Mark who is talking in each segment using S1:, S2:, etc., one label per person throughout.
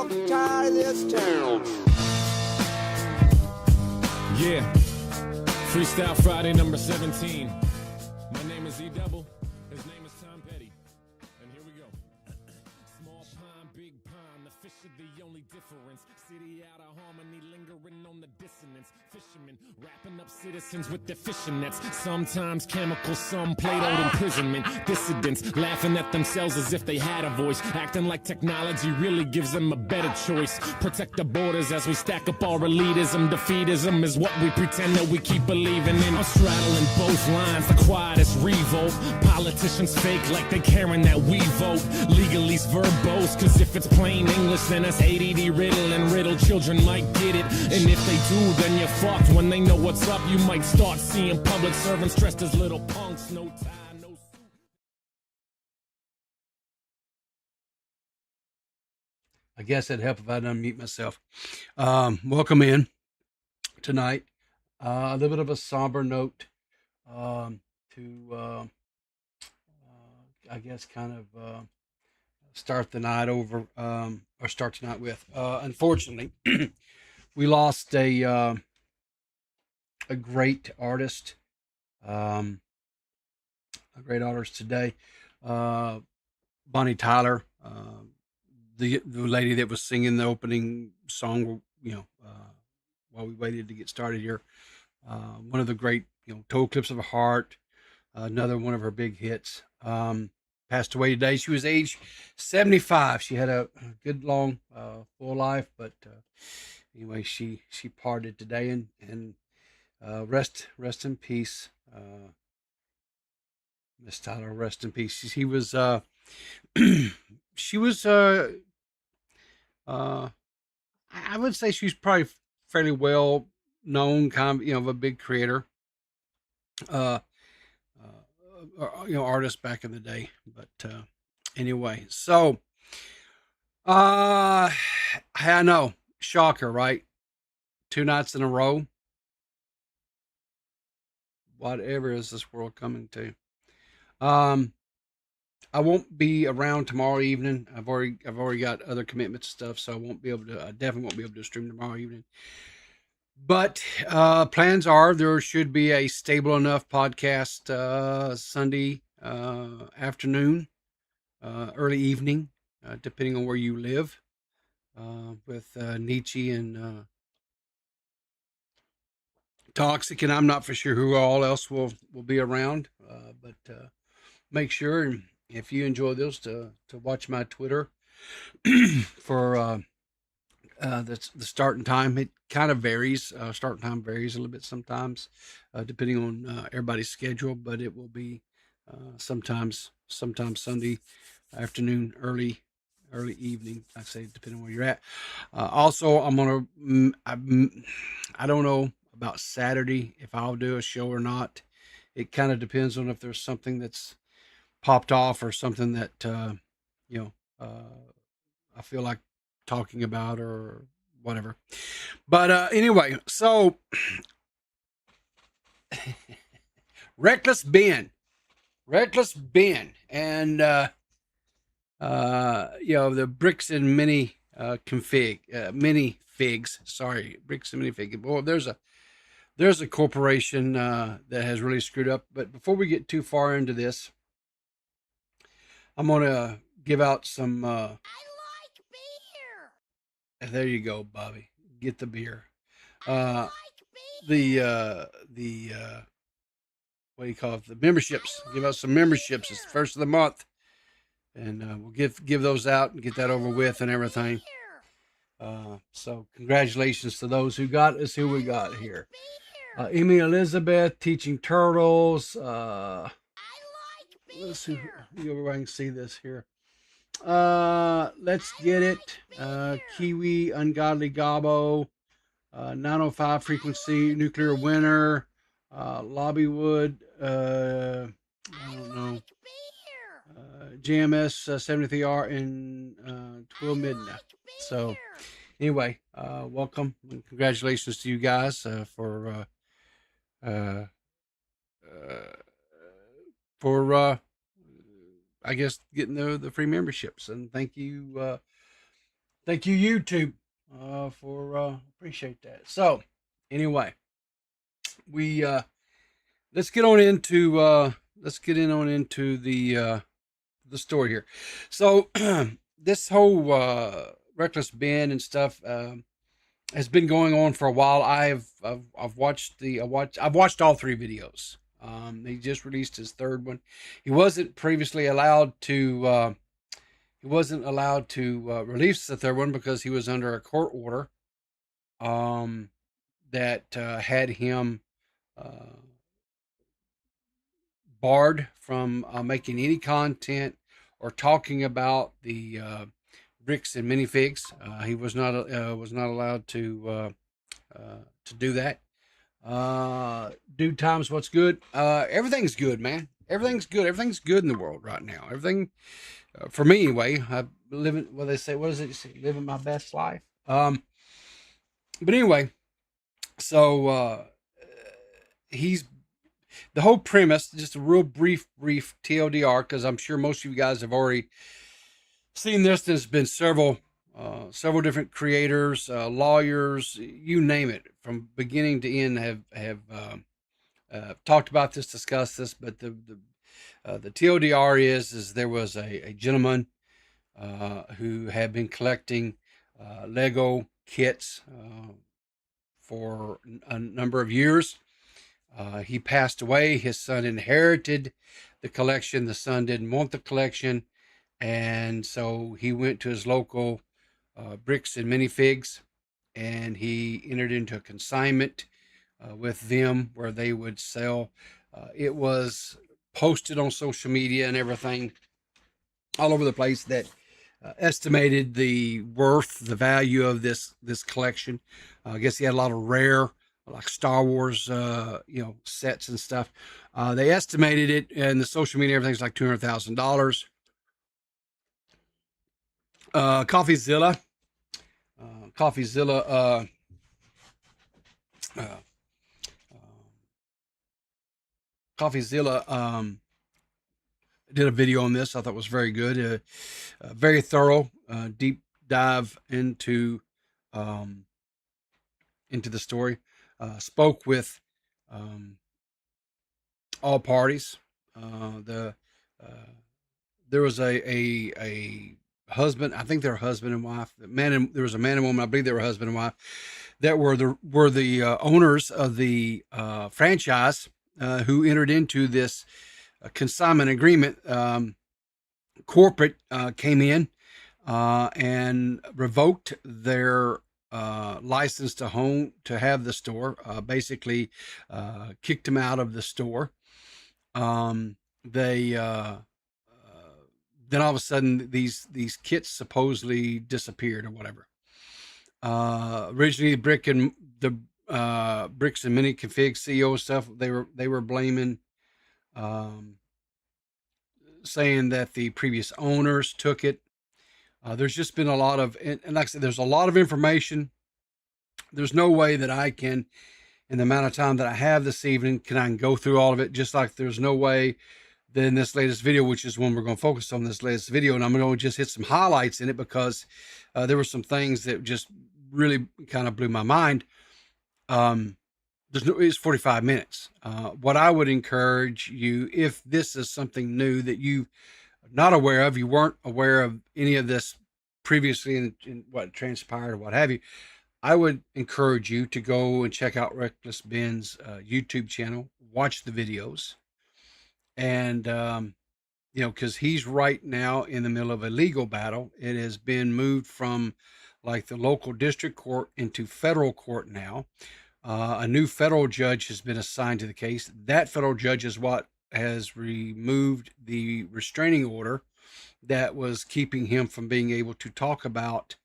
S1: talk tie this town.
S2: Yeah, Freestyle Friday number 17. My name is E-Double, his name is Tom Petty, and here we go. Small pond, big pond, the fish are the only difference. City out of harmony, lingering on the dissonance. Fishermen wrapping up citizens with their fishing nets. Sometimes chemical, some Platoed imprisonment. Dissidents laughing at themselves as if they had a voice, acting like technology really gives them a better choice. Protect the borders as we stack up our elitism. Defeatism is what we pretend that we keep believing in. I'm straddling both lines, the quietest revolt. Politicians fake like they caring that we vote. Legalese verbose, cause if it's plain English, then that's ADD riddle, and riddle children might get it. And if they do, then you're fucked. When they know what's up, you might start seeing public servants dressed as little punks. No tie, no suit.
S3: I guess it'd help if I'd unmute myself. Welcome in tonight. A little bit of a somber note to, I guess, kind of start the night over, or start tonight with. Unfortunately, we lost a great artist, today. Bonnie Tyler, the lady that was singing the opening song, while we waited to get started here. One of the great, Toe Clips of a Heart, another one of her big hits. Passed away today. She was age 75. She had a good, long, full life, but anyway, she parted today, and rest in peace, Miss Tyler. Rest in peace. She was she was I would say she was probably fairly well known, kind of, a big creator, artist back in the day. But anyway, so I know, shocker, right? 2 nights in a row. Whatever is this world coming to? I won't be around tomorrow evening. I've already got other commitments and stuff, so I definitely won't be able to stream tomorrow evening. But plans are there should be a stable enough podcast Sunday afternoon, early evening, depending on where you live, with Nietzsche and Toxic, and I'm not for sure who all else will be around, but make sure, if you enjoy this, to watch my Twitter for the starting time. It kind of varies. Starting time varies a little bit sometimes, depending on everybody's schedule, but it will be sometimes Sunday afternoon, early evening. I say, depending on where you're at. Also, I'm gonna. I don't know about Saturday if I'll do a show or not. It kind of depends on if there's something that's popped off or something that I feel like talking about or whatever. But anyway, so Reckless Ben, and the Bricks and Minifigs. Sorry, Bricks and Minifigs. Boy, there's a corporation that has really screwed up. But before we get too far into this, I'm gonna give out some.
S1: I like beer.
S3: There you go, Bobby. Get the beer.
S1: I like beer.
S3: The what do you call it? The memberships. Give out some memberships. It's the first of the month, and we'll give those out and get that over with and everything. So congratulations to those who got us. Who we got here? Amy Elizabeth, Teaching Turtles. Let's see. I can see this here. Let's get it. Kiwi, Ungodly Gobbo, 905 Frequency, Nuclear Winter, Lobbywood, I don't know, JMS 73R, and Twill Midnight. So anyway, welcome and congratulations to you guys for I guess getting the free memberships, and thank you Thank you, YouTube, for appreciate that. So, anyway, we let's get on into the story here. So, this whole reckless bin and stuff has been going on for a while. I've watched all three videos. He just released his third one. He wasn't previously allowed to. He wasn't allowed to release the third one because he was under a court order that had him uh, barred from making any content or talking about the bricks and minifigs. He was not allowed to do that. Due times what's good. Everything's good, man. Everything's good. Everything's good in the world right now. Everything for me anyway. I'm living. What they say. What is it? You say, living my best life. But anyway, so he's the whole premise. Just a real brief TLDR, because I'm sure most of you guys have already seen this. There's been several different creators, lawyers, you name it, from beginning to end have talked about this, discussed this. But the TLDR is there was a gentleman who had been collecting Lego kits for a number of years. He passed away. His son inherited the collection. The son didn't want the collection, and so he went to his local Bricks and Minifigs, and he entered into a consignment with them where they would sell. It was posted on social media and everything all over the place that estimated the value of this collection. I guess he had a lot of rare, like Star Wars, sets and stuff. They estimated it in the social media, everything's like $200,000. Coffeezilla, Coffeezilla, Coffeezilla did a video on this. I thought it was very good, very thorough, deep dive into the story. Spoke with all parties. There was a husband. I think they're husband and wife. There was a man and woman. I believe they were husband and wife that were the owners of the franchise who entered into this consignment agreement. Corporate came in and revoked their license to have the store. Basically, kicked them out of the store. They then all of a sudden these kits supposedly disappeared or whatever. Originally, Bricks and Minifig CEO stuff, they were blaming, saying that the previous owners took it. There's just been a lot of, and like I said, there's a lot of information. There's no way that I can, in the amount of time that I have this evening, can I go through all of it. Just like there's no way that in this latest video, which is when we're going to focus on this latest video, and I'm going to just hit some highlights in it because there were some things that just really kind of blew my mind. It's 45 minutes. What I would encourage you, if this is something new that you not aware of, you weren't aware of any of this previously in what transpired or what have you, I would encourage you to go and check out Reckless Ben's YouTube channel, watch the videos, and because he's right now in the middle of a legal battle. It has been moved from like the local district court into federal court now. A new federal judge has been assigned to the case. That federal judge is what has removed the restraining order that was keeping him from being able to talk about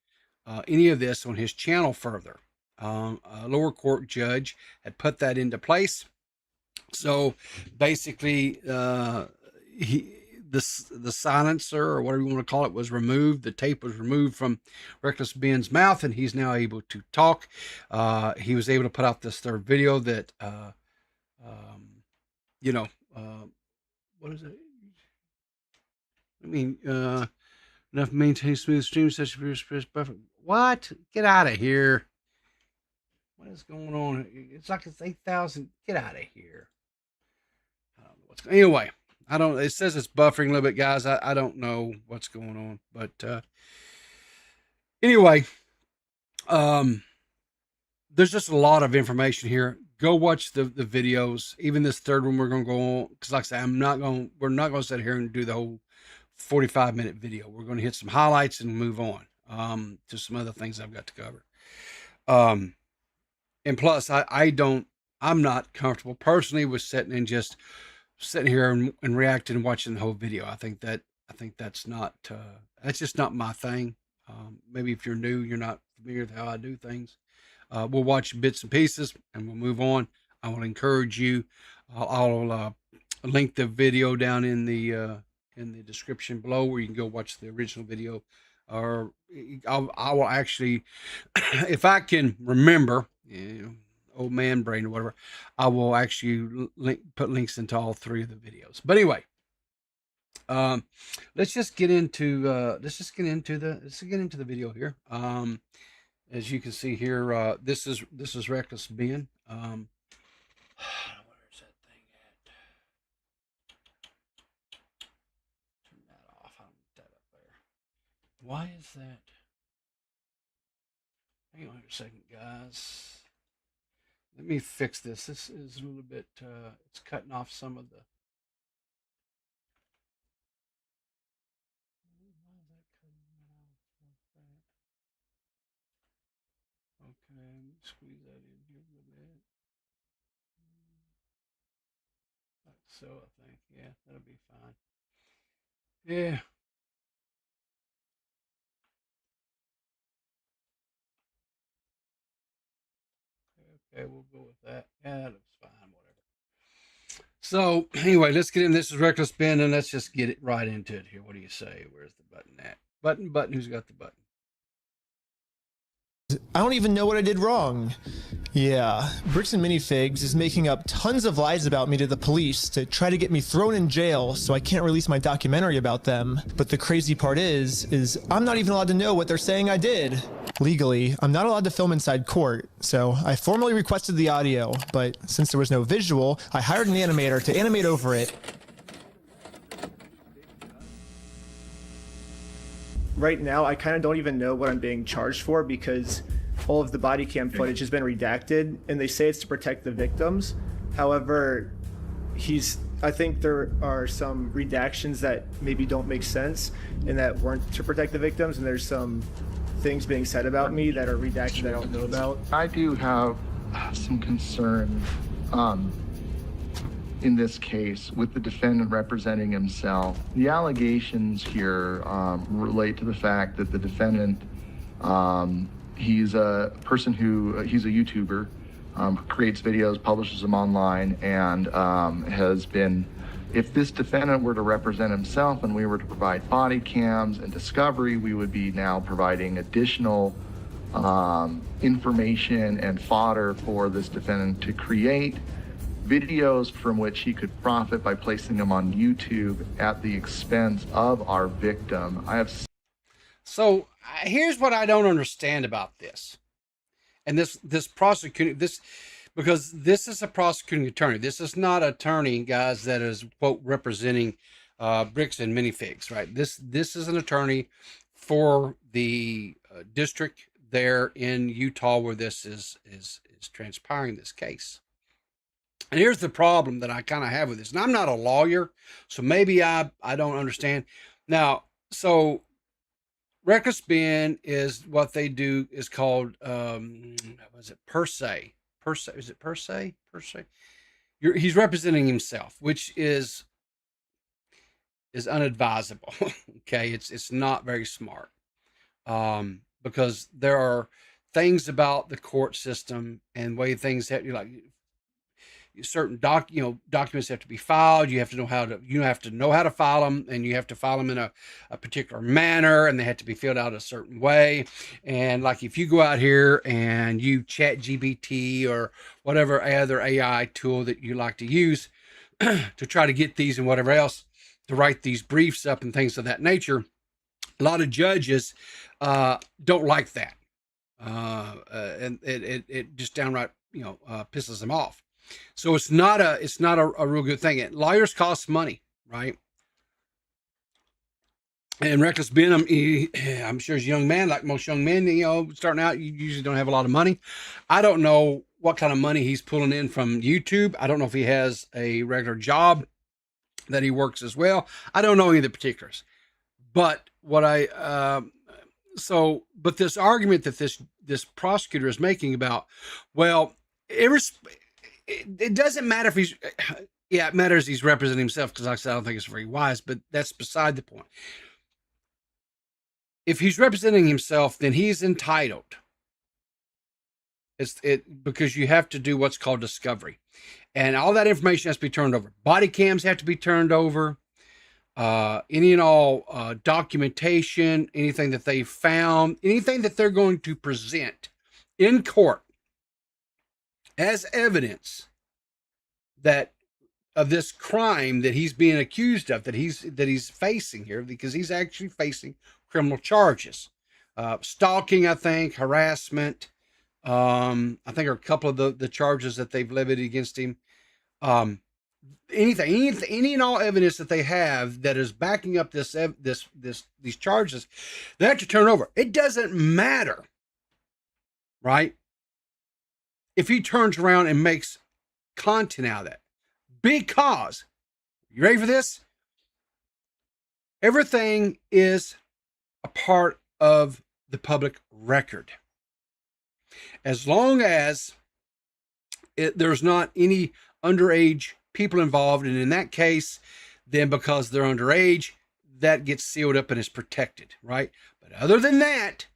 S3: any of this on his channel further. A lower court judge had put that into place. So basically, the silencer, or whatever you want to call it, was removed. The tape was removed from Reckless Ben's mouth, and he's now able to talk. He was able to put out this third video that, what is it? I mean, enough to maintain smooth streams such as buffer. What? Get out of here. What is going on? It's like it's 8,000. Get out of here. I don't know what's going on. Anyway, I don't, it says it's buffering a little bit, guys. I don't know what's going on, but anyway, there's just a lot of information here. Go watch the videos. Even this third one we're going to go on, because like I said, we're not going to sit here and do the whole 45-minute video. We're going to hit some highlights and move on to some other things I've got to cover. And plus, I'm not comfortable personally with sitting here and reacting and watching the whole video. I think that's not, that's just not my thing. Maybe if you're new, you're not familiar with how I do things. We'll watch bits and pieces and we'll move on. I will encourage you. I'll link the video down in the description below where you can go watch the original video, or I will actually, if I can remember, old man brain or whatever, I will actually put links into all three of the videos. But anyway, let's get into the video here. As you can see here, this is Reckless Ben. Where's that thing at? Turn that off. I'll put that up there. Why is that? Hang on a second, guys. Let me fix this. This is a little bit, it's cutting off some of the. Okay, let me squeeze that in here a little bit. Like so, I think. Yeah, that'll be fine. Yeah. Okay, we'll go with that. Yeah, that looks fine, whatever. So, anyway, let's get in. This is Reckless Ben, and let's just get it right into it here. What do you say? Where's the button at? Button, who's got the button?
S4: I don't even know what I did wrong. Yeah, Bricks Minifigs is making up tons of lies about me to the police to try to get me thrown in jail so I can't release my documentary about them. But the crazy part is I'm not even allowed to know what they're saying I did. Legally, I'm not allowed to film inside court, so I formally requested the audio, but since there was no visual, I hired an animator to animate over it. Right now, I kind of don't even know what I'm being charged for because all of the body cam footage has been redacted, and they say it's to protect the victims. However, I think there are some redactions that maybe don't make sense and that weren't to protect the victims, and there's some things being said about me that are redacted that I don't know about.
S5: I do have some concern in this case with the defendant representing himself. The allegations here relate to the fact that the defendant, he's a person he's a YouTuber, creates videos, publishes them online, and has been, if this defendant were to represent himself and we were to provide body cams and discovery, we would be now providing additional information and fodder for this defendant to create videos from which he could profit by placing them on YouTube at the expense of our victim.
S3: So here's what I don't understand about this. And this prosecuting, because this is a prosecuting attorney. This is not an attorney, guys, that is, quote, representing Bricks and Minifigs, right? This is an attorney for the district there in Utah where this is transpiring, this case. And here's the problem that I kind of have with this. And I'm not a lawyer, so maybe I don't understand. Now, so Reckless Ben is what they do is called, was it per se? Is it per se? Per se? He's representing himself, which is unadvisable. Okay, it's not very smart, because there are things about the court system and way things have, like, certain documents have to be filed. You have to know how to file them, and you have to file them in a particular manner, and they have to be filled out a certain way. And like if you go out here and you chat GPT or whatever other AI tool that you like to use to try to get these and whatever else to write these briefs up and things of that nature, A lot of judges don't like that. And it just downright, pisses them off. So it's not a real good thing. And lawyers cost money, right? And Reckless Ben, I'm sure as a young man, like most young men, starting out, you usually don't have a lot of money. I don't know what kind of money he's pulling in from YouTube. I don't know if he has a regular job that he works as well. I don't know any of the particulars. But what but this argument that this prosecutor is making about, well, it doesn't matter if he's, it matters he's representing himself, because like I said, I don't think it's very wise, but that's beside the point. If he's representing himself, then he's entitled. Because you have to do what's called discovery, and all that information has to be turned over. Body cams have to be turned over. Any and all documentation, anything that they found, anything that they're going to present in court as evidence that of this crime that he's being accused of, that he's facing here, because he's actually facing criminal charges, stalking, I think, harassment. I think are a couple of the charges that they've levied against him. Any and all evidence that they have that is backing up these charges, they have to turn over. It doesn't matter, right? If he turns around and makes content out of that, because, you ready for this? Everything is a part of the public record. As long as there's not any underage people involved, and in that case, then because they're underage, that gets sealed up and is protected, right? But other than that,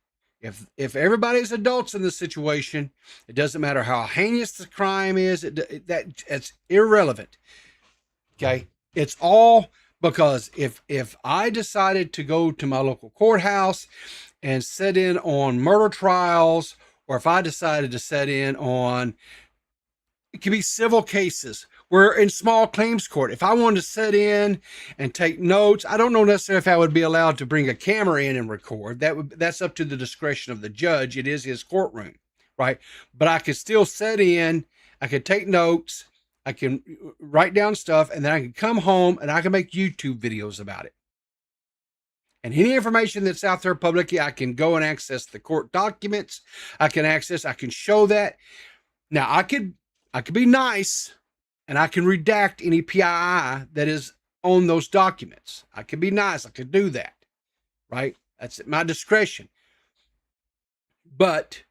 S3: if everybody's adults in this situation, it doesn't matter how heinous the crime is. It's irrelevant. Okay, it's all because if I decided to go to my local courthouse and sit in on murder trials, or if I decided to set in on, it could be civil cases. We're in small claims court. If I wanted to sit in and take notes, I don't know necessarily if I would be allowed to bring a camera in and record. That's up to the discretion of the judge. It is his courtroom, right? But I could still sit in. I could take notes. I can write down stuff, and then I can come home and I can make YouTube videos about it. And any information that's out there publicly, I can go and access the court documents. I can show that. Now, I could be nice, and I can redact any PII that is on those documents. I can be nice. I could do that, right? That's at my discretion. But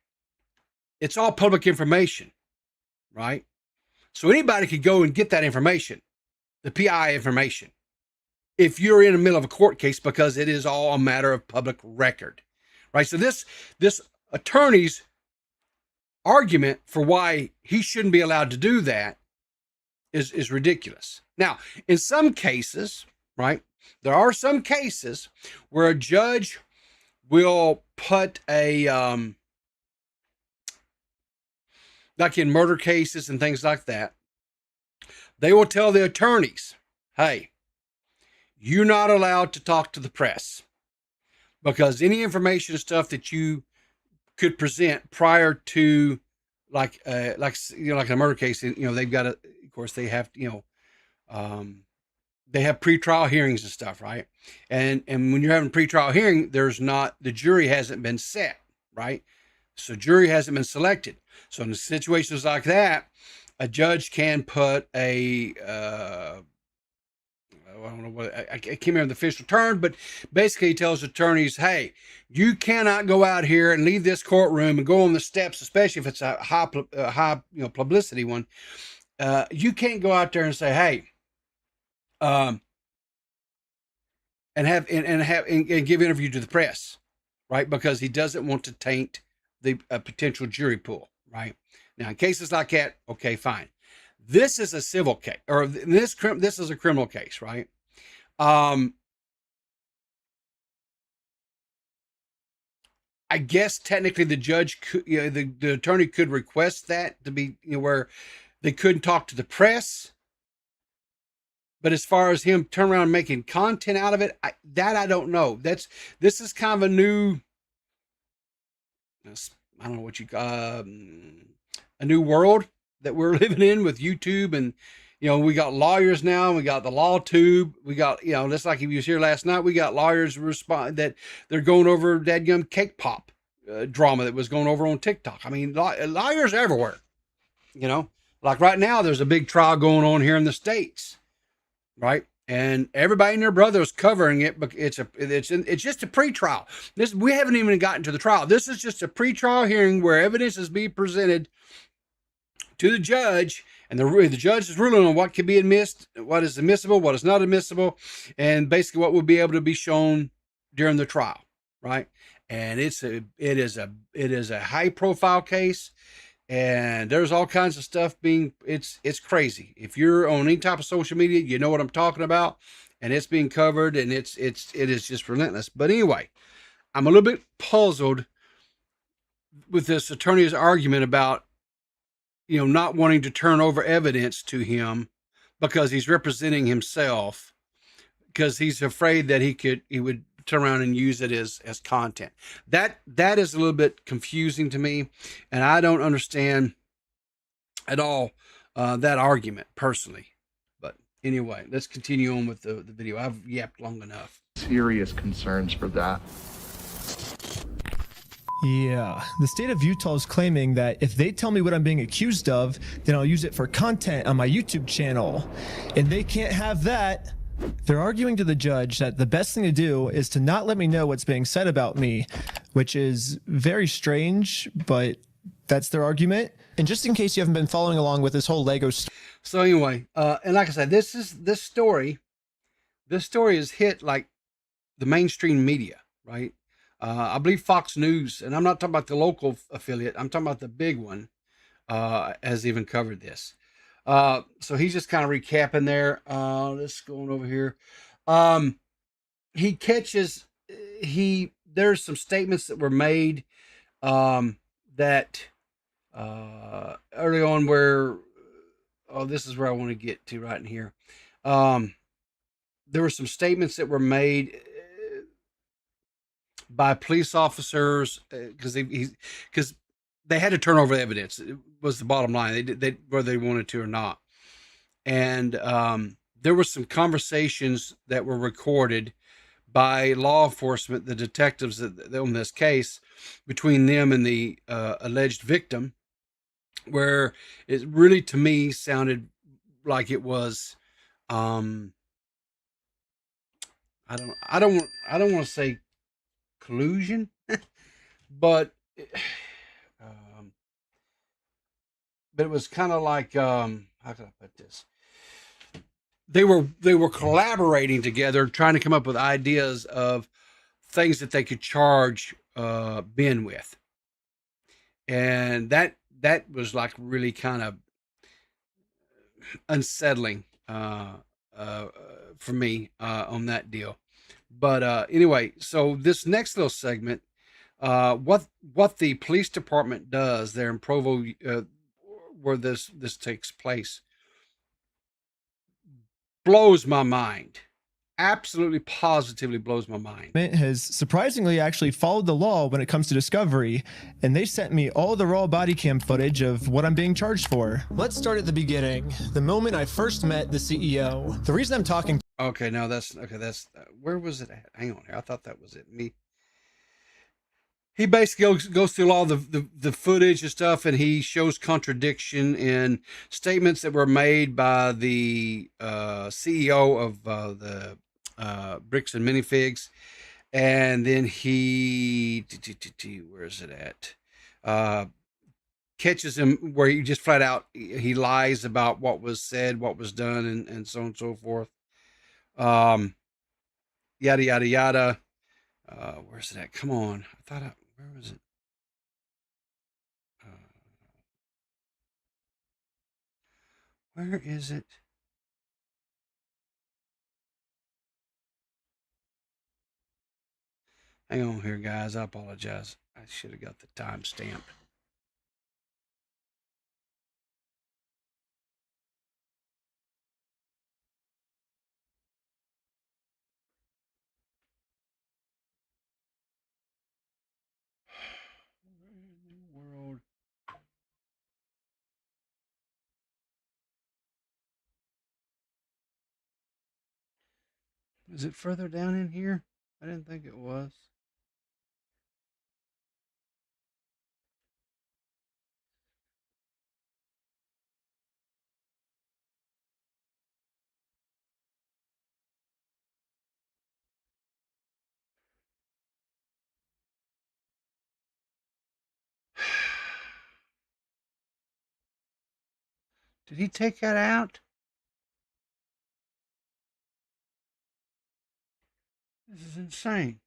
S3: it's all public information, right? So anybody could go and get that information, the PI information, if you're in the middle of a court case, because it is all a matter of public record, right? So this attorney's argument for why he shouldn't be allowed to do that is ridiculous. Now, in some cases, right, there are some cases where a judge will put like in murder cases and things like that, they will tell the attorneys, hey, you're not allowed to talk to the press, because any information and stuff that you could present prior to like a murder case, they've got to, of course, they have, they have pretrial hearings and stuff, right? And when you're having pretrial hearing, the jury hasn't been set, right? So jury hasn't been selected. So in situations like that, a judge can put I don't know what, I can't remember the official term, but basically he tells attorneys, hey, you cannot go out here and leave this courtroom and go on the steps, especially if it's a high publicity one. You can't go out there and say, hey, and give interview to the press, right? Because he doesn't want to taint the potential jury pool, right? Now, in cases like that, okay, fine. This is a civil case, or this is a criminal case, right? I guess technically the judge could, the attorney could request that to be, where they couldn't talk to the press. But as far as him turn around and making content out of it, I don't know. This is kind of a new, I don't know what you a new world that we're living in with YouTube. And we got lawyers now. We got the law tube. We got just like if you was here last night, we got lawyers respond that they're going over dadgum cake pop drama that was going over on TikTok. I mean, lawyers everywhere. Like right now, there's a big trial going on here in the States, right? And everybody and their brother is covering it, but it's just a pre-trial. We haven't even gotten to the trial. This is just a pre-trial hearing where evidence is being presented to the judge, and the judge is ruling on what can be admitted, what is admissible, what is not admissible, and basically what will be able to be shown during the trial, right? And it is a high-profile case. And there's all kinds of stuff it's crazy. If you're on any type of social media, you know what I'm talking about, and it's being covered, and it is just relentless. But anyway, I'm a little bit puzzled with this attorney's argument about, not wanting to turn over evidence to him because he's representing himself, because he's afraid that he would turn around and use it as content. That is a little bit confusing to me, and I don't understand at all that argument personally. But anyway, let's continue on with the video. I've yapped long enough.
S5: Serious concerns for that.
S4: Yeah, the state of Utah is claiming that if they tell me what I'm being accused of, then I'll use it for content on my YouTube channel. And they can't have that. They're arguing to the judge that the best thing to do is to not let me know what's being said about me, which is very strange, but that's their argument. And just in case you haven't been following along with this whole Lego story.
S3: So anyway, and like I said, this story has hit like the mainstream media, right? I believe Fox News, and I'm not talking about the local affiliate, I'm talking about the big one, has even covered this. So he's just kind of recapping there. Let's go on over here. He catches, there's some statements that were made, that, early on where, this is where I want to get to right in here. There were some statements that were made by police officers, because they had to turn over evidence. It was the bottom line. They whether they wanted to or not. And there were some conversations that were recorded by law enforcement, the detectives on this case, between them and the alleged victim, where it really, to me, sounded like it was, I don't want to say collusion, but it was kind of like, how can I put this? They were collaborating together, trying to come up with ideas of things that they could charge Ben with, and that was like really kind of unsettling for me on that deal. But anyway, so this next little segment, what the police department does there in Provo, where this takes place, blows my mind. Absolutely, positively blows my mind.
S4: Has surprisingly actually followed the law when it comes to discovery, and they sent me all the raw body cam footage of what I'm being charged for. Let's start at the beginning, the moment I first met the CEO. The reason I'm talking.
S3: Okay, now that's where was it at? Hang on here. I thought that was it. He basically goes through all the footage and stuff, and he shows contradiction in statements that were made by the CEO of the Bricks and Minifigs, and then where is it at? Catches him where he just flat out he lies about what was said, what was done, and so on and so forth. Yada yada yada. Where's it at? Come on, where was it? Where is it? Hang on here, guys. I apologize. I should have got the timestamp. Is it further down in here? I didn't think it was. Did he take that out? This is insane.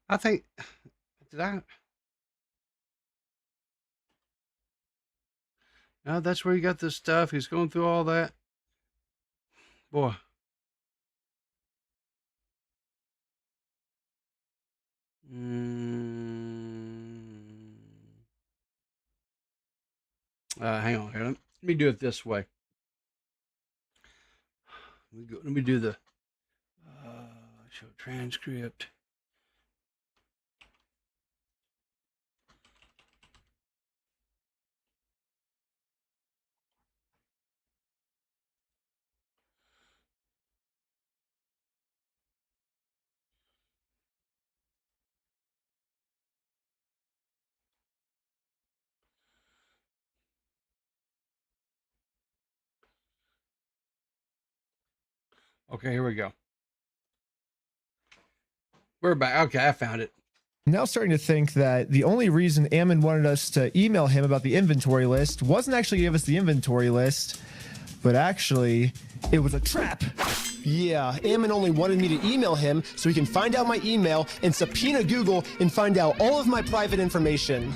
S3: I think, did I? No, that's where he got this stuff. He's going through all that. Boy. Hang on here. Let me do it this way. Let me do the show transcript. Okay, here we go. We're back. Okay, I found it.
S4: Now starting to think that the only reason Ammon wanted us to email him about the inventory list wasn't actually give us the inventory list, but actually it was a trap. Yeah, Ammon only wanted me to email him so he can find out my email and subpoena Google and find out all of my private information.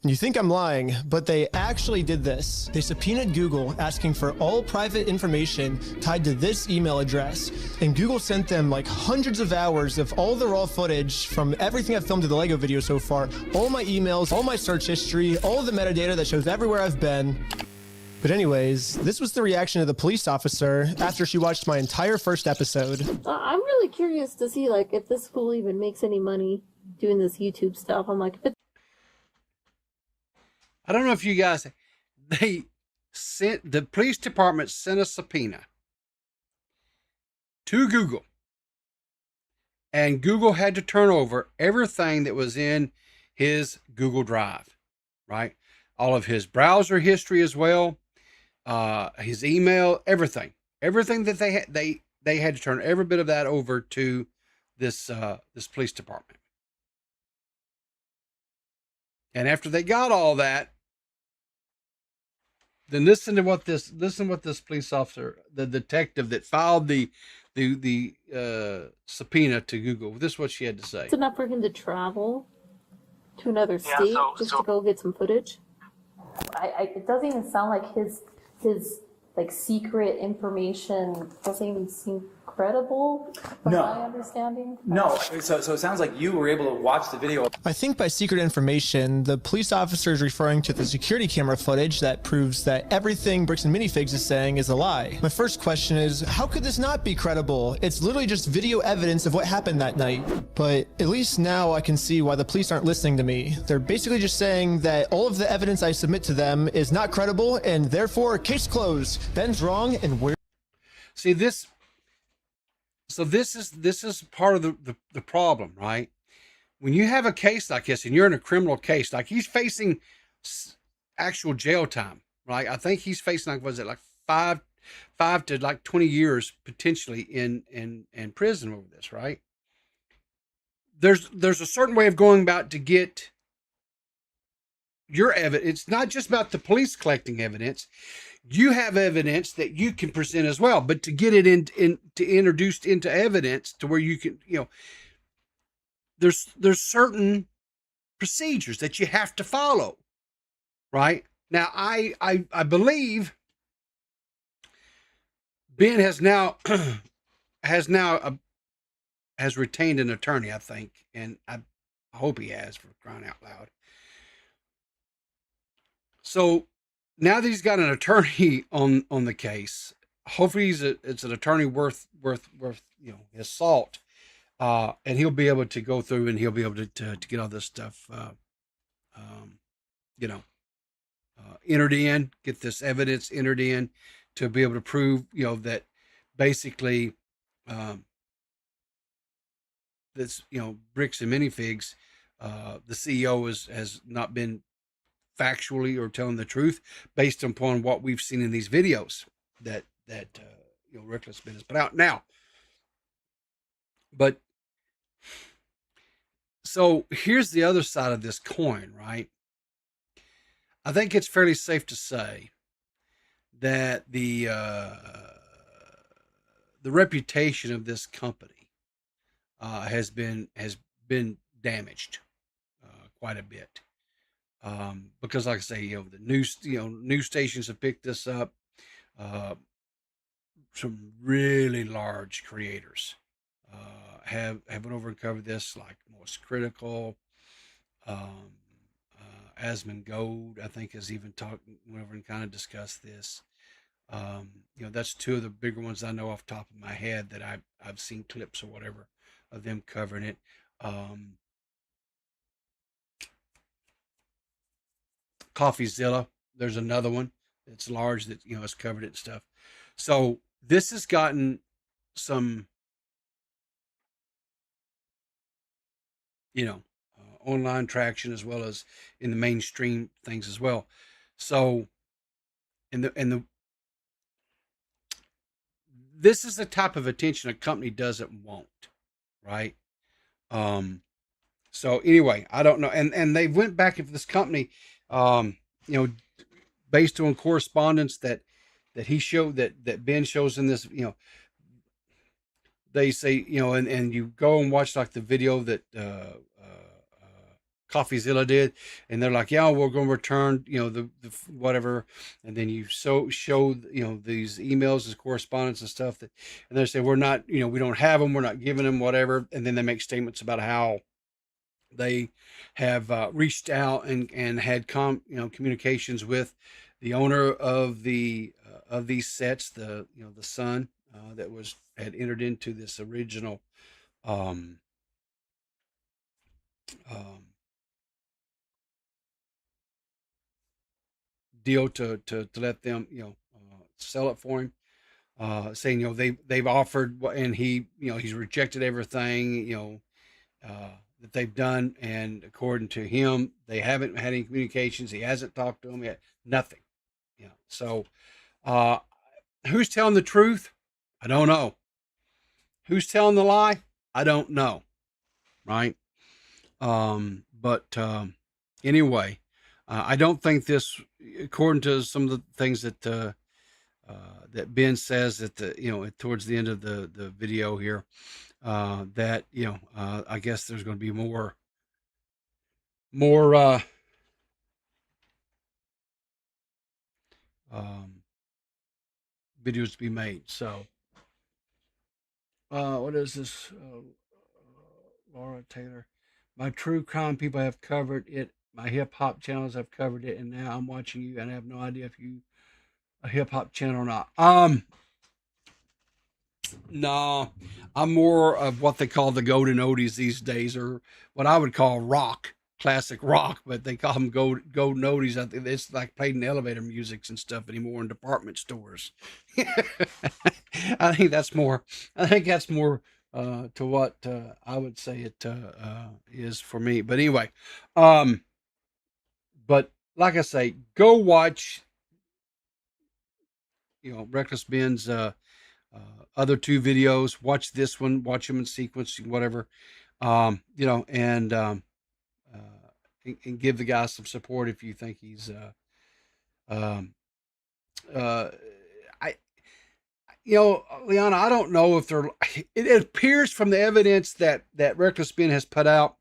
S4: You think I'm lying, but they actually did this. They subpoenaed Google asking for all private information tied to this email address. And Google sent them like hundreds of hours of all the raw footage from everything I've filmed in the Lego video so far, all my emails, all my search history, all the metadata that shows everywhere I've been. But anyways, this was the reaction of the police officer after she watched my entire first episode.
S6: I'm really curious to see like if this fool even makes any money doing this YouTube stuff. I'm like,
S3: I don't know if you guys, the police department sent a subpoena to Google, and Google had to turn over everything that was in his Google Drive, right? All of his browser history as well, his email, everything that they had to turn every bit of that over to this police department. And after they got all that, then listen to what this police officer, the detective that filed the subpoena to Google. This is what she had to say.
S6: it's enough for him to travel to another state to go get some footage. It doesn't even sound like his like secret information doesn't even seem credible from my understanding.
S7: No, so it sounds like you were able to watch the video.
S4: I think by secret information, the police officer is referring to the security camera footage that proves that everything Bricks and Minifigs is saying is a lie. My first question is, how could this not be credible? It's literally just video evidence of what happened that night. But at least now I can see why the police aren't listening to me. They're basically just saying that all of the evidence I submit to them is not credible and therefore case closed. Ben's wrong and we're...
S3: See this. So this is part of the problem, right? When you have a case like this and you're in a criminal case, like he's facing actual jail time, right? I think he's facing like, was it like five to like 20 years potentially in prison over this, right? There's a certain way of going about to get your evidence. It's not just about the police collecting evidence. You have evidence that you can present as well, but to get it introduced into evidence to where you can, there's certain procedures that you have to follow, right? Now, I believe Ben has retained an attorney, I think, and I hope he has, for crying out loud. So now that he's got an attorney on the case, hopefully it's an attorney worth his salt, and he'll be able to go through and he'll be able to get all this stuff, you know, entered in, get this evidence entered in to be able to prove, that basically, this, Bricks and Minifigs, the CEO has not been factually or telling the truth based upon what we've seen in these videos that Reckless Bin has put out now. But so here's the other side of this coin, right? I think it's fairly safe to say that the reputation of this company has been damaged quite a bit, because, like I say, the news stations have picked this up. Some really large creators have went over and covered this, like Most Critical. Asmon Gold, I think, has even went over and kind of discussed this. That's two of the bigger ones I know off the top of my head that I've seen clips or whatever of them covering it. Coffeezilla, there's another one that's large that has covered it and stuff. So this has gotten some online traction as well as in the mainstream things as well. So this is the type of attention a company doesn't want, right? So anyway, I don't know. And they went back into this company, based on correspondence that he showed, that Ben shows in this, they say, and you go and watch like the video that Coffeezilla did, and they're like, yeah, we're going to return, the whatever, and then you show these emails as correspondence and stuff and they say, we're not, we don't have them, we're not giving them, whatever, and then they make statements about how they have reached out and had communications with the owner of these sets, the son that had entered into this original deal to let them sell it for him, saying they've offered, and he's rejected everything that they've done, and according to him they haven't had any communications, he hasn't talked to them yet, nothing. So who's telling the truth? I don't know. Who's telling the lie? I don't know, right? But anyway, I don't think this, according to some of the things that that Ben says at towards the end of the video here, that I guess there's going to be more videos to be made. So what is this? Laura Taylor, my true crime people have covered it. My hip hop channels have covered it, and now I'm watching you, and I have no idea if you a hip hop channel or not. No, I'm more of what they call the golden oldies these days, or what I would call rock, classic rock, but they call them golden oldies. I think it's like played in elevator musics and stuff anymore in department stores. I think that's more to what I would say it is for me. But anyway, but like I say, go watch Reckless Ben's other two videos. Watch this one, watch them in sequence, whatever, and give the guy some support if you think he's Liana, I don't know if it appears from the evidence that Reckless Ben has put out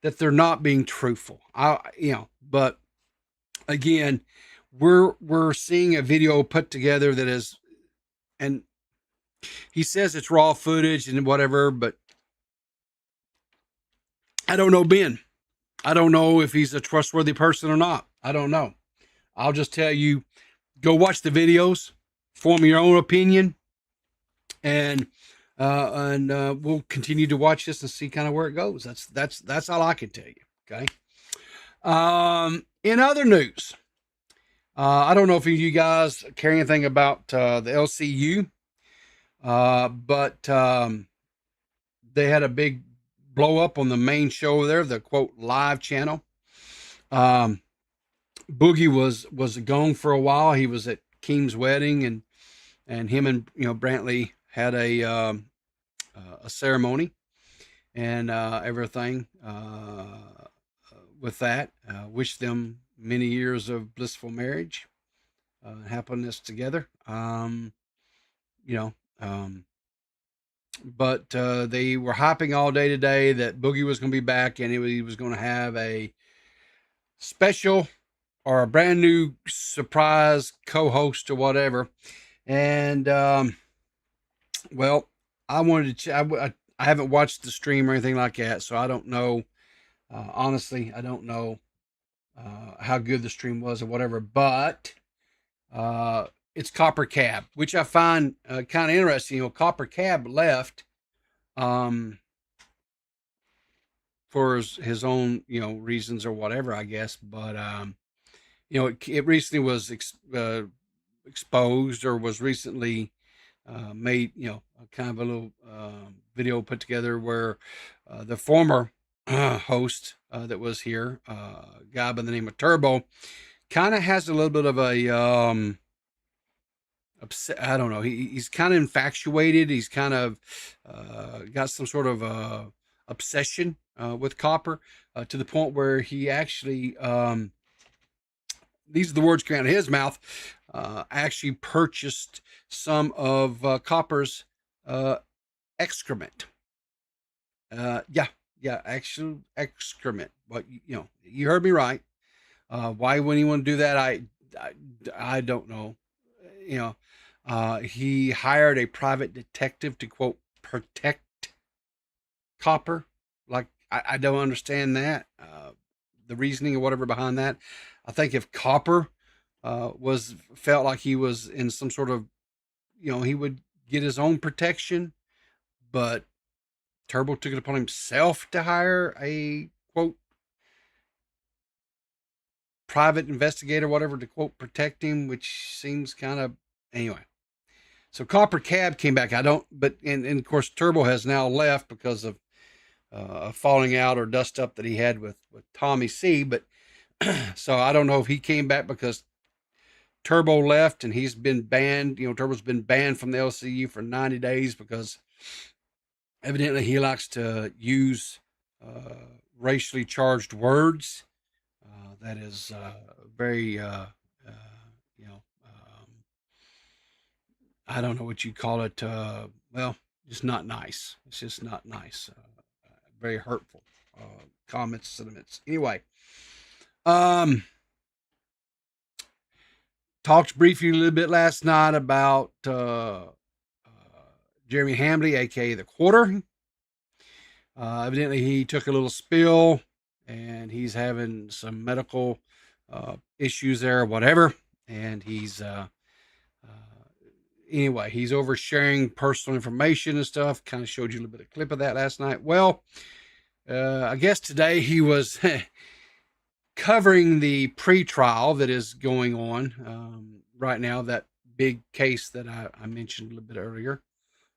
S3: that they're not being truthful. But again, we're seeing a video put together that is, and he says it's raw footage and whatever, but I don't know Ben. I don't know if he's a trustworthy person or not. I don't know. I'll just tell you, go watch the videos, form your own opinion, and we'll continue to watch this and see kind of where it goes. That's all I can tell you. Okay. In other news, I don't know if you guys care anything about the LCU, but they had a big blow up on the main show there, the quote live channel. Boogie was gone for a while. He was at Keem's wedding, and him and Brantley had a ceremony and everything with that. Wish them many years of blissful marriage, happiness together. But they were hyping all day today that Boogie was going to be back, and he was going to have a special or a brand new surprise co-host or whatever. And well, I wanted to I haven't watched the stream or anything like that, so I don't know. Honestly, I don't know how good the stream was or whatever, but it's Copper Cab, which I find kind of interesting. Copper Cab left for his own, reasons or whatever, I guess. But, it recently was exposed or was recently made, kind of a little video put together where the former host that was here, guy by the name of Turbo, kind of has a little bit of a I don't know. He's kind of infatuated. He's kind of got some sort of obsession with copper to the point where he actually, these are the words coming out of his mouth, actually purchased some of Copper's excrement. Actual excrement. But you heard me right. Why wouldn't he want to do that? I don't know. He hired a private detective to quote protect Copper. Like I don't understand that. The reasoning or whatever behind that. I think if Copper felt like he was in some sort of, he would get his own protection, but Turbo took it upon himself to hire a quote private investigator, whatever, to quote protect him, which seems kind of anyway. So Copper Cab came back. And of course Turbo has now left because of a falling out or dust up that he had with Tommy C. But so I don't know if he came back because Turbo left and he's been banned. Turbo's been banned from the LCU for 90 days because evidently he likes to use racially charged words. That is very, I don't know what you call it. Well, just not nice. It's just not nice. Very hurtful comments, sentiments. Anyway, talked briefly a little bit last night about Jeremy Hambley, aka the Quarter. Evidently, he took a little spill, and he's having some medical issues there, or whatever. And he's anyway, he's oversharing personal information and stuff. Kind of showed you a little bit of clip of that last night. Well, I guess today he was covering the pre-trial that is going on right now. That big case that I mentioned a little bit earlier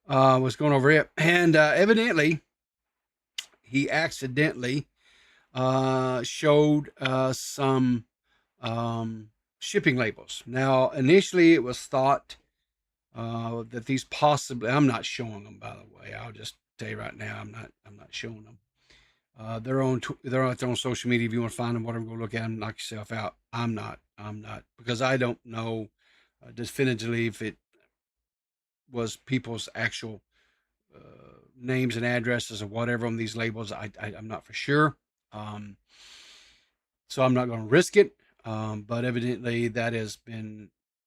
S3: was going over it. And evidently, he accidentally showed some shipping labels. Now, initially, it was thought that these possibly, I'm not showing them, by the way. I'll just tell you right now, I'm not showing them. They're on their own social media. If you want to find them, whatever, go look at them, knock yourself out. I'm not, because I don't know definitively if it was people's actual names and addresses or whatever on these labels. I'm not for sure. So I'm not going to risk it. But evidently that has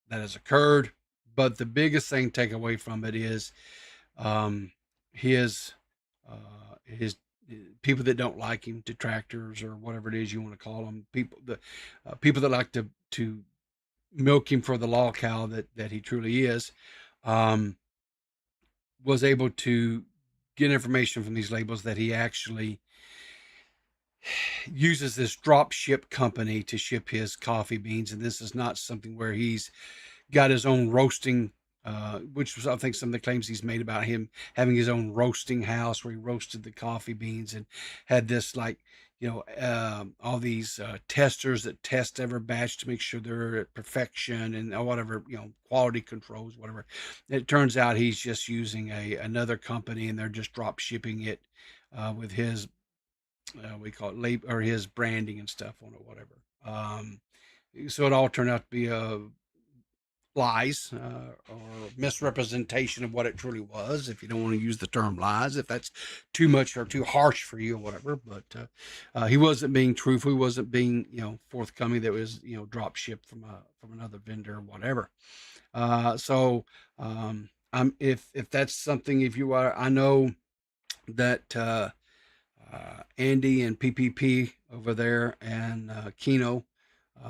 S3: occurred. But the biggest thing to take away from it is his people that don't like him, detractors or whatever it is you want to call them, people that like to milk him for the law cow that he truly is, was able to get information from these labels that he actually uses this drop ship company to ship his coffee beans. And this is not something where he's got his own roasting, which was, I think, some of the claims he's made about him having his own roasting house where he roasted the coffee beans and had this, like, all these testers that test every batch to make sure they're at perfection and whatever, quality controls, whatever. It turns out he's just using another company, and they're just drop shipping it with his, we call it label, or his branding and stuff on it, whatever. So it all turned out to be lies or misrepresentation of what it truly was, if you don't want to use the term lies, if that's too much or too harsh for you or whatever. But he wasn't being truthful. He wasn't being forthcoming. That was drop shipped from another vendor or whatever. So if that's something, if you are, I know that Andy and PPP over there and Kino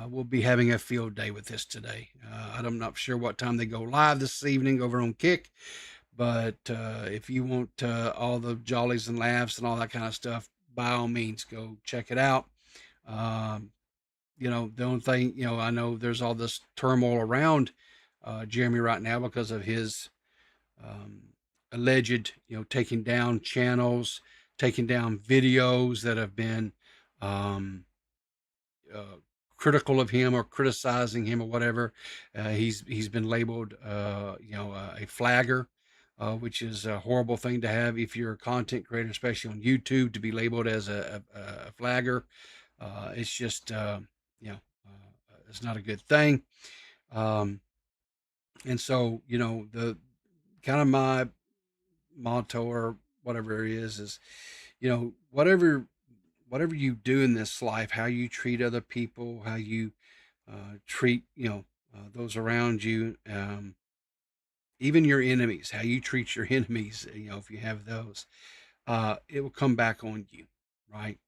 S3: we'll be having a field day with this today. I'm not sure what time they go live this evening over on Kick, but if you want all the jollies and laughs and all that kind of stuff, by all means, go check it out. The only thing, I know there's all this turmoil around Jeremy right now because of his alleged, taking down channels, taking down videos that have been critical of him or criticizing him or whatever. He's been labeled, a flagger, which is a horrible thing to have if you're a content creator, especially on YouTube, to be labeled as a flagger. It's just, it's not a good thing. And so, the kind of my motto or whatever it is, whatever you do in this life, how you treat other people, how you treat, those around you, even your enemies, how you treat your enemies, if you have those, it will come back on you, right?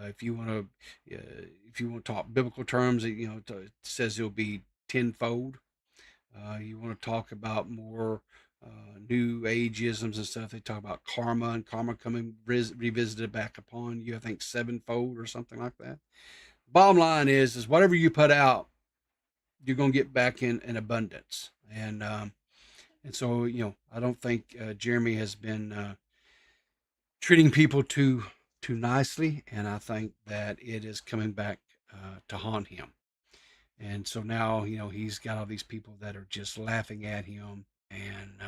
S3: If you want to talk biblical terms, it says it'll be tenfold. You want to talk about more new ageisms and stuff, they talk about karma, and karma coming revisited back upon you, I think sevenfold or something like that. Bottom line is whatever you put out, you're going to get back in abundance. And so, I don't think Jeremy has been treating people too nicely, and I think that it is coming back to haunt him. And so now, he's got all these people that are just laughing at him and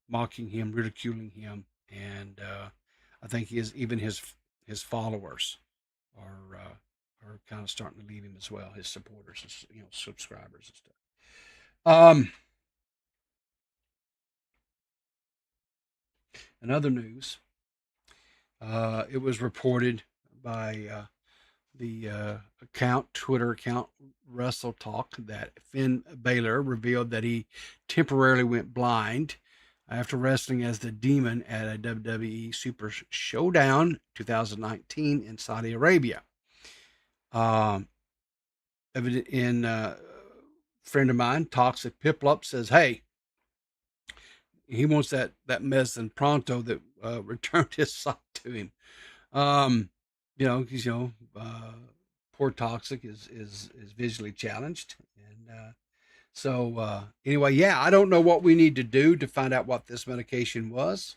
S3: mocking him, ridiculing him, and I think even his followers are kind of starting to leave him as well. His supporters, subscribers and stuff. In other news, it was reported by the Twitter account Wrestle Talk, that Finn Balor revealed that he temporarily went blind after wrestling as the Demon at a WWE Super Showdown 2019 in Saudi Arabia. Friend of mine, Toxic Piplup, says, hey, he wants that medicine pronto that returned his sight to him. Poor Toxic is visually challenged. And so anyway, yeah, I don't know what we need to do to find out what this medication was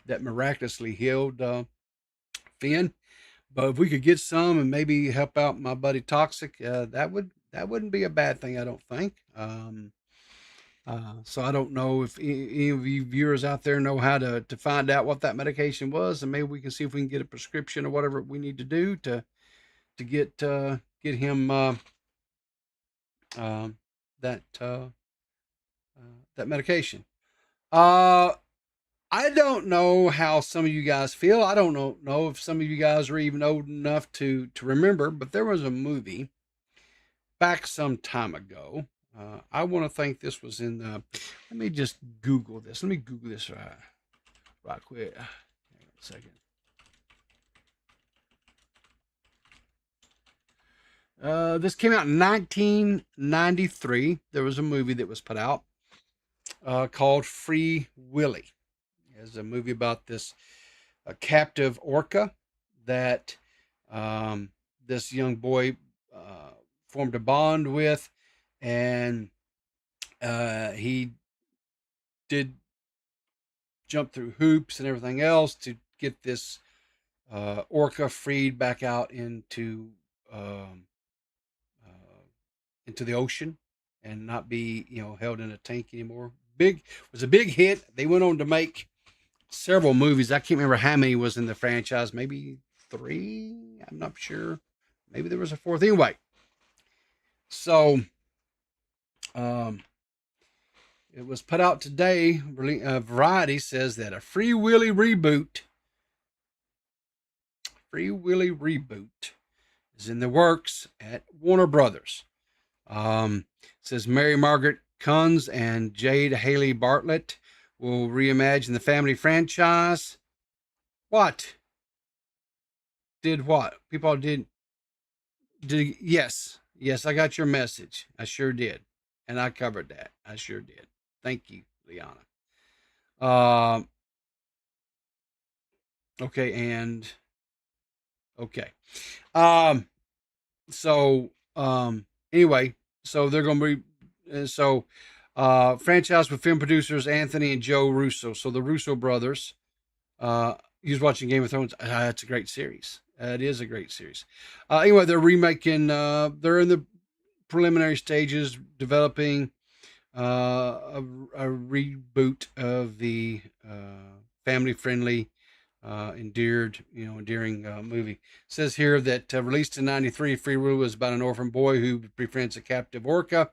S3: that miraculously healed Finn. But if we could get some and maybe help out my buddy Toxic, that wouldn't be a bad thing, I don't think. So I don't know if any of you viewers out there know how to find out what that medication was, and maybe we can see if we can get a prescription or whatever we need to do to get him that medication. I don't know how some of you guys feel. I don't know if some of you guys are even old enough to remember, but there was a movie back some time ago. I want to think this was in the, let me just Google this. Let me Google this right quick. Hang on a second. This came out in 1993. There was a movie that was put out called Free Willy. It's a movie about this captive orca that this young boy formed a bond with, and he did jump through hoops and everything else to get this orca freed back out into the ocean and not be, held in a tank anymore. Was a big hit. They went on to make several movies. I can't remember how many was in the franchise. Maybe 3. I'm not sure. Maybe there was a 4th. Anyway, so it was put out today. Variety says that a Free Willy reboot is in the works at Warner Brothers. Says Mary Margaret Kunz and Jade Haley Bartlett will reimagine the family franchise. What? Did what? People did yes. Yes, I got your message. I sure did. And I covered that. I sure did. Thank you, Liana. Okay, and okay. Anyway, so they're going to be franchise with film producers Anthony and Joe Russo. So the Russo brothers. You was watching Game of Thrones. It's a great series. It is a great series. Anyway, they're remaking. They're in the preliminary stages, developing a reboot of the family-friendly, endearing movie. It says here that released in '93, Free Willy was about an orphan boy who befriends a captive orca,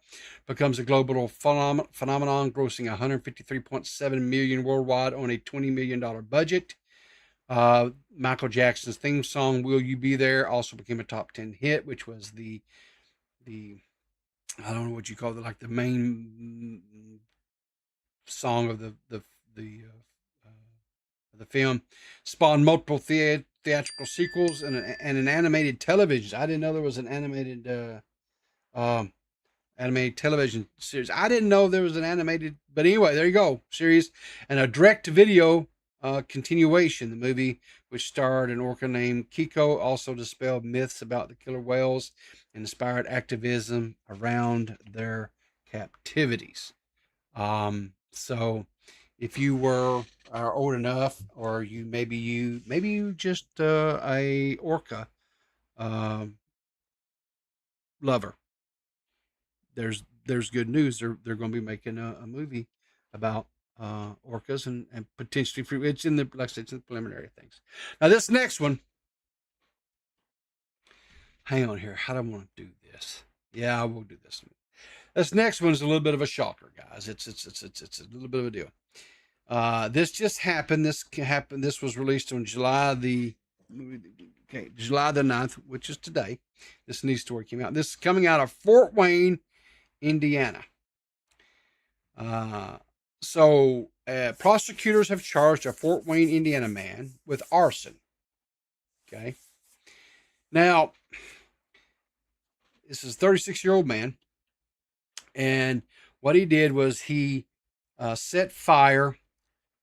S3: becomes a global phenomenon, grossing $153.7 million worldwide on a $20 million budget. Michael Jackson's theme song, "Will You Be There," also became a top 10 hit, which was the I don't know what you call it, like the main song of the film. Spawned multiple theatrical sequels and an animated television. I didn't know there was an animated television series. I didn't know there was an animated, but anyway, there you go, series, and a direct-to-video continuation. The movie, which starred an orca named Kiko, also dispelled myths about the killer whales and inspired activism around their captivities. So if you are old enough, or maybe you just a orca lover, there's good news. They're going to be making a movie about orcas and potentially free. It's in the, like I said, it's in the preliminary things. Now this next one, hang on here. How do I want to do this? Yeah, I will do this one. This next one is a little bit of a shocker, guys. It's a little bit of a deal. This just happened. This was released on July the 9th, which is today. This news story came out. This is coming out of Fort Wayne, Indiana. Prosecutors have charged a Fort Wayne, Indiana man with arson. Okay. Now, this is a 36-year-old man. And what he did was he set fire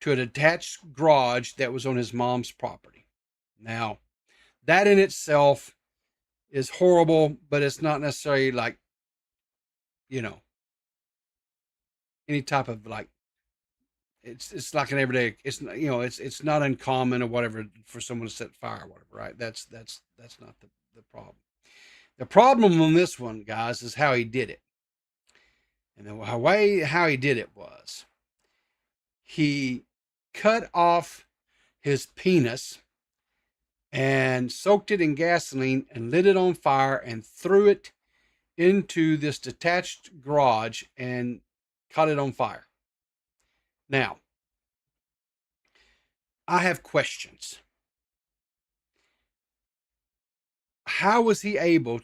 S3: to a detached garage that was on his mom's property. Now, that in itself is horrible, but it's not necessarily like, any type of like, it's like an everyday, it's not uncommon or whatever for someone to set fire or whatever, right? That's not the problem. The problem on this one, guys, is how he did it. And the way how he did it was he cut off his penis and soaked it in gasoline and lit it on fire and threw it into this detached garage and caught it on fire. Now, I have questions. How was he able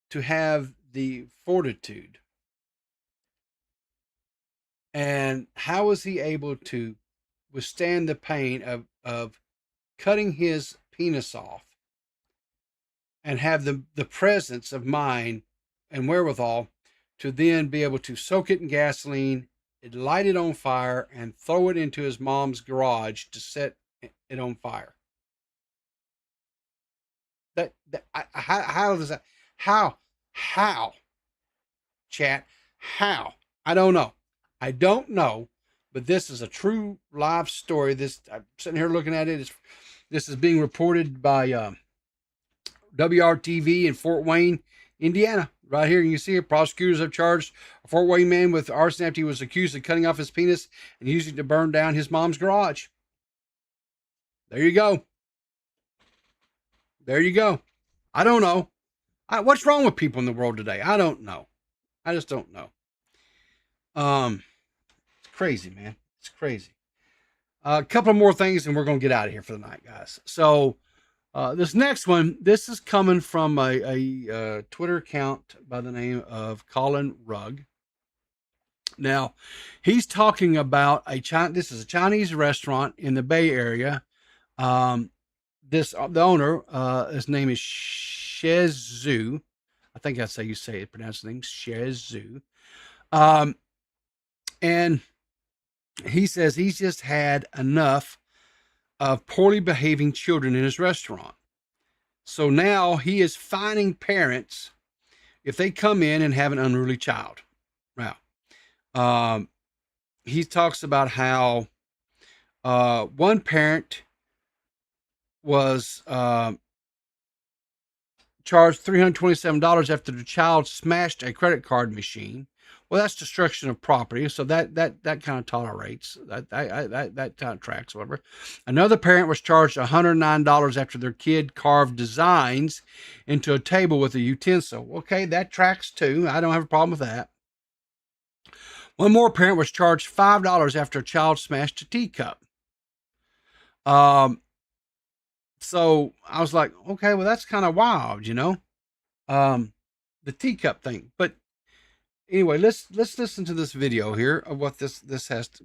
S3: to have the fortitude? And how was he able to withstand the pain of cutting his penis off and have the presence of mind and wherewithal to then be able to soak it in gasoline, light it on fire, and throw it into his mom's garage to set it on fire. How does that, how, chat, how? I don't know, but this is a true live story. I'm sitting here looking at it. This is being reported by WRTV in Fort Wayne, Indiana. Right here, you can see it. Prosecutors have charged a Fort Wayne man with arson after he was accused of cutting off his penis and using it to burn down his mom's garage. There you go. There you go. I don't know. What's wrong with people in the world today? I don't know. I just don't know. It's crazy, man. It's crazy. A couple more things and we're going to get out of here for the night, guys. So, this next one, this is coming from a Twitter account by the name of Colin Rugg. Now, he's talking about this is a Chinese restaurant in the Bay Area. The owner, his name is Shezu. I think that's how you say it, pronounce the name, Shezu. And he says he's just had enough of poorly behaving children in his restaurant. So now he is fining parents if they come in and have an unruly child. Now, he talks about how one parent was charged $327 after the child smashed a credit card machine. Well, that's destruction of property, so that kind of tolerates that kind of tracks, whatever. Another parent was charged $109 after their kid carved designs into a table with a utensil. Okay, that tracks too. I don't have a problem with that. One more parent was charged $5 after a child smashed a teacup. So I was like, okay, well, that's kind of wild, you know, the teacup thing. But anyway, let's listen to this video here of what this has to.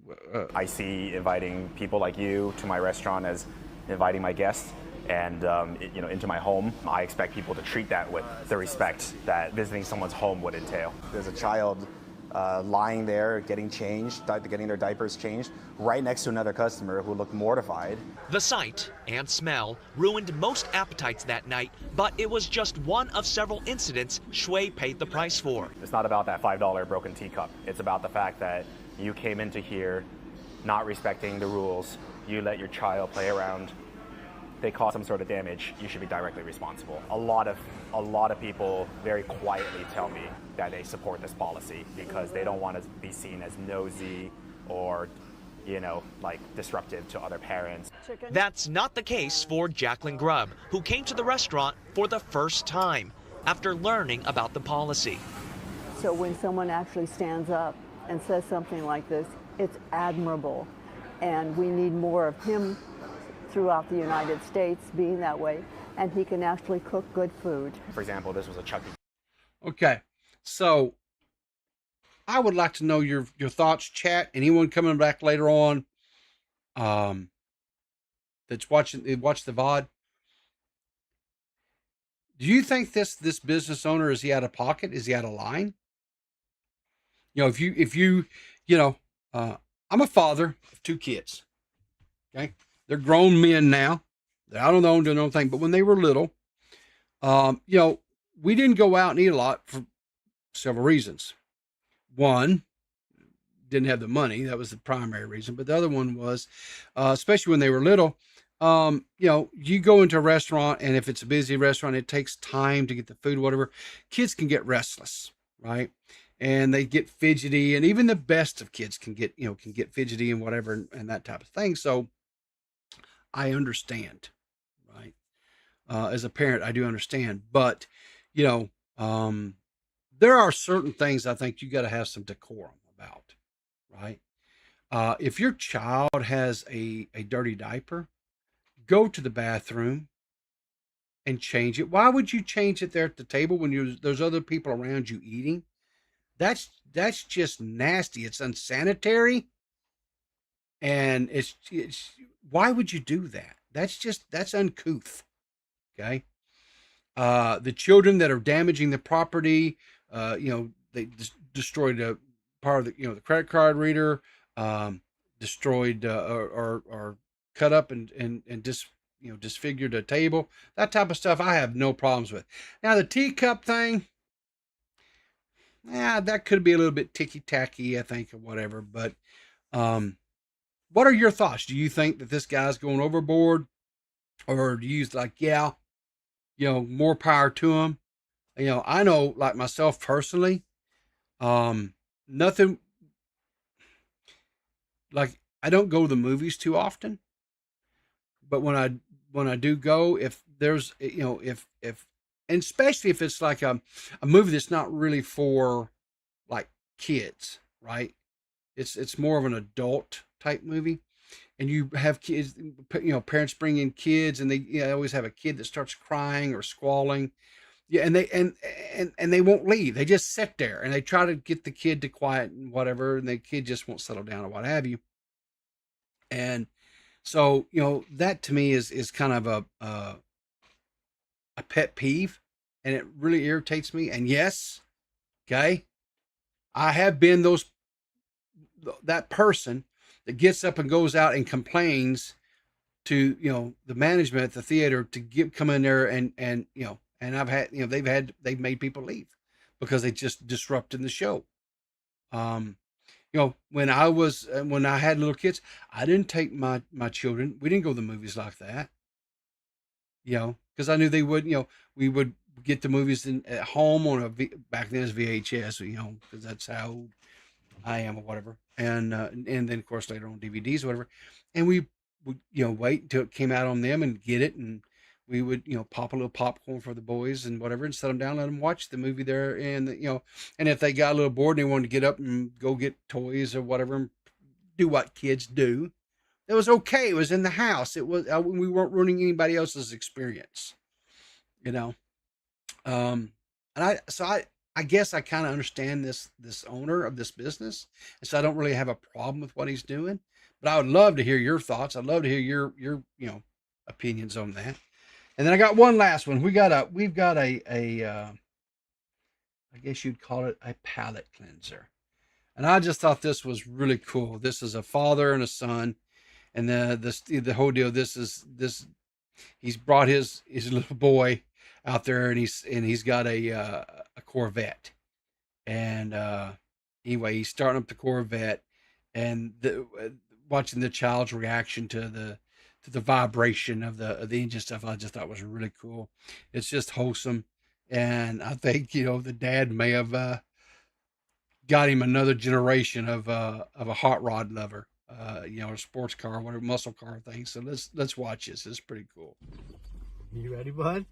S8: I see inviting people like you to my restaurant as inviting my guests and into my home. I expect people to treat that with the respect that visiting someone's home would entail. There's a child lying there, getting changed, getting their diapers changed, right next to another customer who looked mortified.
S9: The sight and smell ruined most appetites that night, but it was just one of several incidents Shui paid the price for.
S8: It's not about that $5 broken teacup. It's about the fact that you came into here not respecting the rules. You let your child play around. They cause some sort of damage, you should be directly responsible. A lot of people very quietly tell me that they support this policy because they don't want to be seen as nosy or, disruptive to other parents.
S9: That's not the case for Jacqueline Grubb, who came to the restaurant for the first time after learning about the policy.
S10: So when someone actually stands up and says something like this, it's admirable. And we need more of him throughout the United States being that way, and he can actually cook good food.
S8: For example, this was a Chuck E.
S3: Okay, so I would like to know your thoughts, chat. Anyone coming back later on that's watched the VOD. Do you think this business owner, is he out of pocket? Is he out of line? If you I'm a father of 2 kids. Okay. They're grown men now. They're out on their own doing their own thing. But when they were little, we didn't go out and eat a lot for several reasons. One, didn't have the money. That was the primary reason. But the other one was, especially when they were little, you go into a restaurant, and if it's a busy restaurant, it takes time to get the food, whatever. Kids can get restless, right? And they get fidgety, and even the best of kids can get fidgety and whatever, and that type of thing. So I understand, right? As a parent, I do understand, but there are certain things I think you got to have some decorum about, right? If your child has a dirty diaper, go to the bathroom and change it. Why would you change it there at the table when there's other people around you eating? That's just nasty. It's unsanitary. And it's why would you do that? That's uncouth. Okay. The children that are damaging the property, They destroyed a part of the credit card reader, destroyed or cut up and disfigured a table. That type of stuff I have no problems with. Now the teacup thing, that could be a little bit ticky-tacky, I think, or whatever. But what are your thoughts? Do you think that this guy's going overboard? Or do you more power to him? I know, like myself personally, nothing, like, I don't go to the movies too often, but when I do go, if there's, and especially if it's like a movie that's not really for like kids, right? It's more of an adult type movie, and you have kids, parents bring in kids, and they always have a kid that starts crying or squalling. Yeah, and they won't leave. They just sit there and they try to get the kid to quiet and whatever, and the kid just won't settle down or what have you. And so, that to me is kind of a pet peeve, and it really irritates me. And yes, okay, I have been that person that gets up and goes out and complains to, the management at the theater to come in there and I've had, they've made people leave because they just disrupted the show. When I had little kids, I didn't take my children. We didn't go to the movies like that, because I knew they would, we would get the movies at home on back then it was VHS, because that's how I am or whatever. And then of course later on DVDs or whatever. And we would, wait until it came out on them and get it. And we would, pop a little popcorn for the boys and whatever, and set them down, let them watch the movie there. And, and if they got a little bored and they wanted to get up and go get toys or whatever, and do what kids do, it was okay. It was in the house. It was, we weren't ruining anybody else's experience, and I guess I kind of understand this owner of this business. And so I don't really have a problem with what he's doing, but I would love to hear your thoughts. I'd love to hear your opinions on that. And then I got one last one. We've got a I guess you'd call it a palate cleanser. And I just thought this was really cool. This is a father and a son. And the whole deal, he's brought his little boy out there, and he's got a Corvette. And anyway, he's starting up the Corvette, and watching the child's reaction to the vibration of the engine stuff, I just thought was really cool. It's just wholesome. And I think, the dad may have got him another generation of a hot rod lover, a sports car, whatever, muscle car thing. So let's watch this. It's pretty cool.
S1: You ready, bud?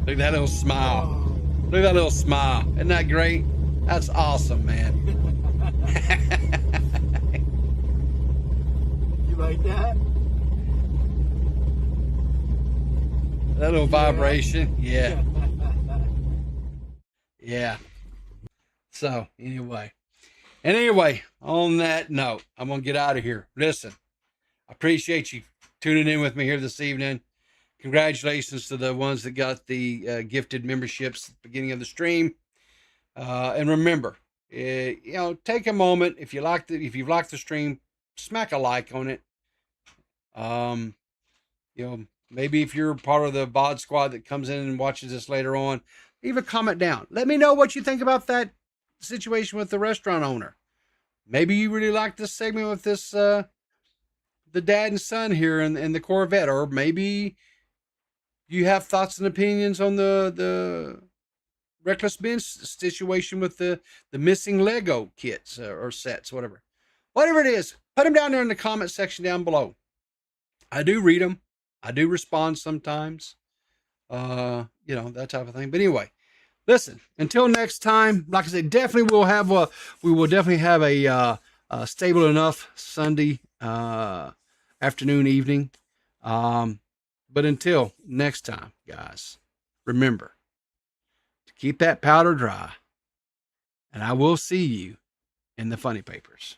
S3: Look at that little smile. Look at that little smile. Isn't that great? That's awesome, man.
S1: You like that?
S3: That little vibration. Yeah. Yeah. So anyway, on that note, I'm going to get out of here. Listen, I appreciate you tuning in with me here this evening. Congratulations to the ones that got the gifted memberships at the beginning of the stream. And remember, take a moment. If you've liked the stream, smack a like on it. Maybe if you're part of the VOD squad that comes in and watches this later on, leave a comment down. Let me know what you think about that situation with the restaurant owner. Maybe you really like this segment with this, the dad and son here in the Corvette, or maybe you have thoughts and opinions on the Reckless Ben's situation with the missing Lego kits or sets, whatever it is. Put them down there in the comment section down below. I do read them. I do respond sometimes, that type of thing. But anyway, listen, until next time, like I said, we will definitely have a stable enough Sunday afternoon, evening. But until next time, guys, remember to keep that powder dry, and I will see you in the funny papers.